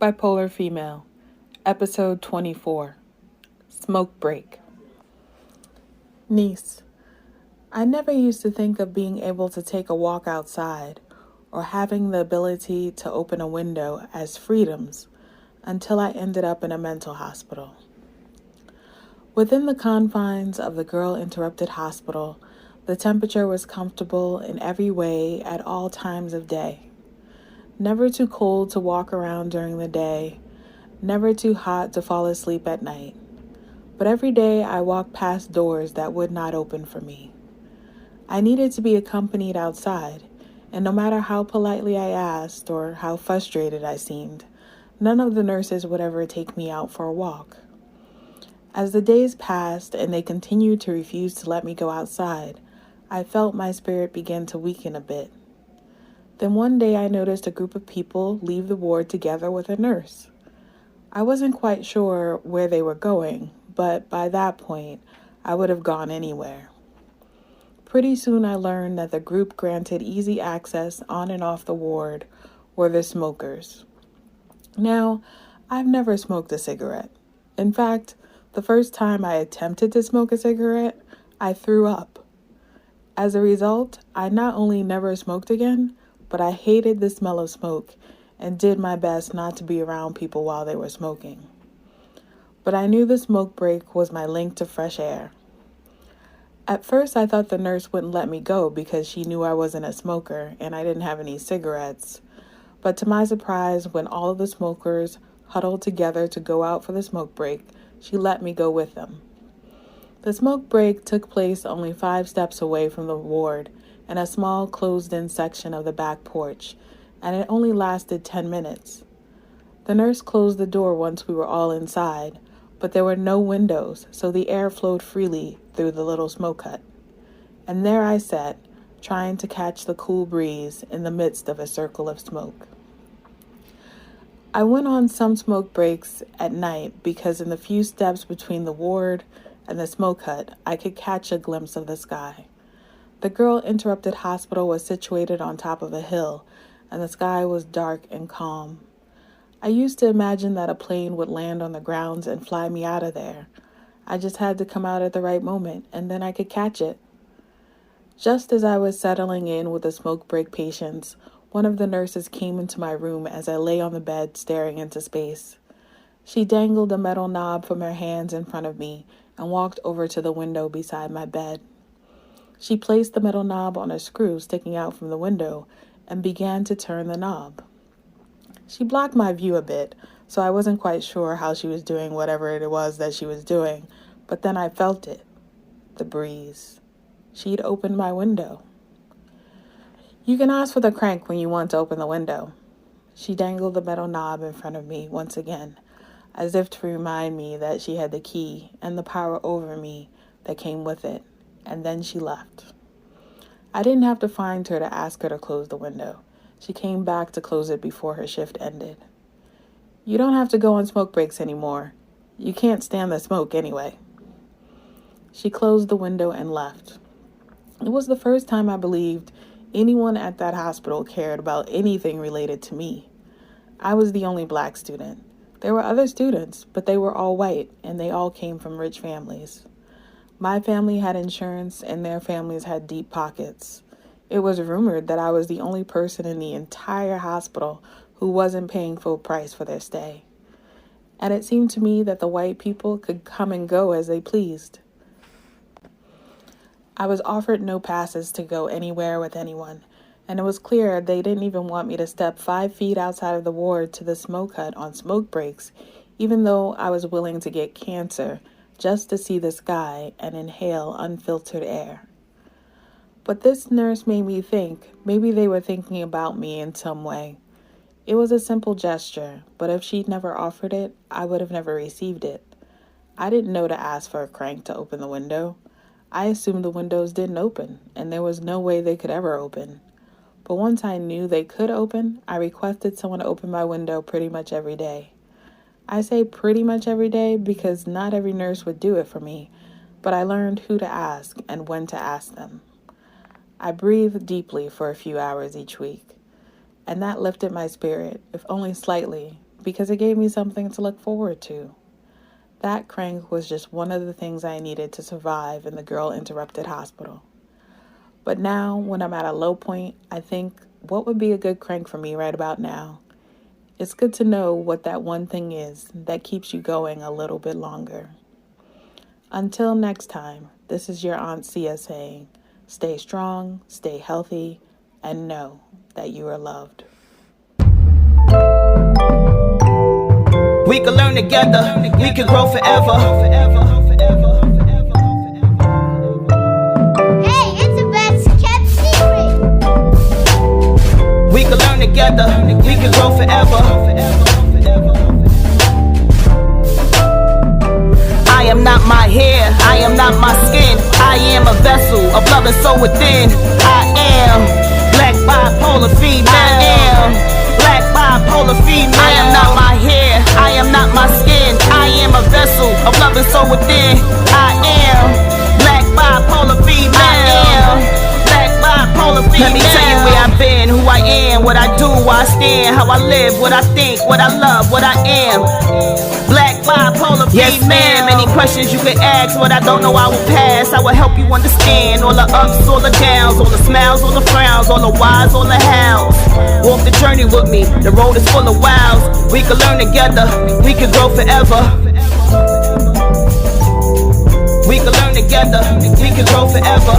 Bipolar Female, Episode 24, Smoke Break. Niece, I never used to think of being able to take a walk outside or having the ability to open a window as freedoms until I ended up in a mental hospital. Within the confines of the Girl Interrupted Hospital, the temperature was comfortable in every way at all times of day. Never too cold to walk around during the day, never too hot to fall asleep at night. But every day I walked past doors that would not open for me. I needed to be accompanied outside, and no matter how politely I asked or how frustrated I seemed, none of the nurses would ever take me out for a walk. As the days passed and they continued to refuse to let me go outside, I felt my spirit begin to weaken a bit. Then one day I noticed a group of people leave the ward together with a nurse. I wasn't quite sure where they were going, but by that point, I would have gone anywhere. Pretty soon I learned that the group granted easy access on and off the ward were the smokers. Now, I've never smoked a cigarette. In fact, the first time I attempted to smoke a cigarette, I threw up. As a result, I not only never smoked again, but I hated the smell of smoke and did my best not to be around people while they were smoking. But I knew the smoke break was my link to fresh air. At first, I thought the nurse wouldn't let me go because she knew I wasn't a smoker and I didn't have any cigarettes. But to my surprise, when all of the smokers huddled together to go out for the smoke break, she let me go with them. The smoke break took place only 5 steps away from the ward in a small closed-in section of the back porch, and it only lasted 10 minutes. The nurse closed the door once we were all inside, but there were no windows, so the air flowed freely through the little smoke hut. And there I sat, trying to catch the cool breeze in the midst of a circle of smoke. I went on some smoke breaks at night because in the few steps between the ward and the smoke hut, I could catch a glimpse of the sky. The Girl Interrupted Hospital was situated on top of a hill, and the sky was dark and calm. I used to imagine that a plane would land on the grounds and fly me out of there. I just had to come out at the right moment, and then I could catch it. Just as I was settling in with the smoke break patients, one of the nurses came into my room as I lay on the bed staring into space. She dangled a metal knob from her hands in front of me and walked over to the window beside my bed. She placed the metal knob on a screw sticking out from the window and began to turn the knob. She blocked my view a bit, so I wasn't quite sure how she was doing whatever it was that she was doing, but then I felt it. The breeze. She'd opened my window. "You can ask for the crank when you want to open the window." She dangled the metal knob in front of me once again, as if to remind me that she had the key and the power over me that came with it, and then she left. I didn't have to find her to ask her to close the window. She came back to close it before her shift ended. "You don't have to go on smoke breaks anymore. You can't stand the smoke anyway." She closed the window and left. It was the first time I believed anyone at that hospital cared about anything related to me. I was the only black student. There were other students, but they were all white, and they all came from rich families. My family had insurance, and their families had deep pockets. It was rumored that I was the only person in the entire hospital who wasn't paying full price for their stay. And it seemed to me that the white people could come and go as they pleased. I was offered no passes to go anywhere with anyone, and it was clear they didn't even want me to step 5 feet outside of the ward to the smoke hut on smoke breaks, even though I was willing to get cancer just to see the sky and inhale unfiltered air. But this nurse made me think maybe they were thinking about me in some way. It was a simple gesture, but if she'd never offered it, I would have never received it. I didn't know to ask for a crank to open the window. I assumed the windows didn't open, and there was no way they could ever open. But once I knew they could open, I requested someone to open my window pretty much every day. I say pretty much every day because not every nurse would do it for me, but I learned who to ask and when to ask them. I breathed deeply for a few hours each week, and that lifted my spirit, if only slightly, because it gave me something to look forward to. That crank was just one of the things I needed to survive in the Girl Interrupted hospital. But now, when I'm at a low point, I think, what would be a good crank for me right about now? It's good to know what that one thing is that keeps you going a little bit longer. Until next time, this is your Aunt Sia saying, stay strong, stay healthy, and know that you are loved. We can learn together, we can grow forever. Hey, it's the best kept secret. We can learn together, we can grow forever. I am not my hair, I am not my skin. I am a vessel of love and soul within. I am black bipolar female. I am black bipolar female. I am not my hair, I am not my skin. I am a vessel of love and soul within. I am black bipolar female. I am black bipolar female. Let me tell you where I've been, who I am, what I do, why I stand, how I live, what I think, what I love, what I am. Black bipolar female. Yes, ma'am. Any questions you can ask, what I don't know I will pass. I will help you understand all the ups, all the downs, all the smiles, all the frowns, all the whys, all the hows. Walk the journey with me, the road is full of wows. We can learn together, we can grow forever. We can learn together, we can grow forever.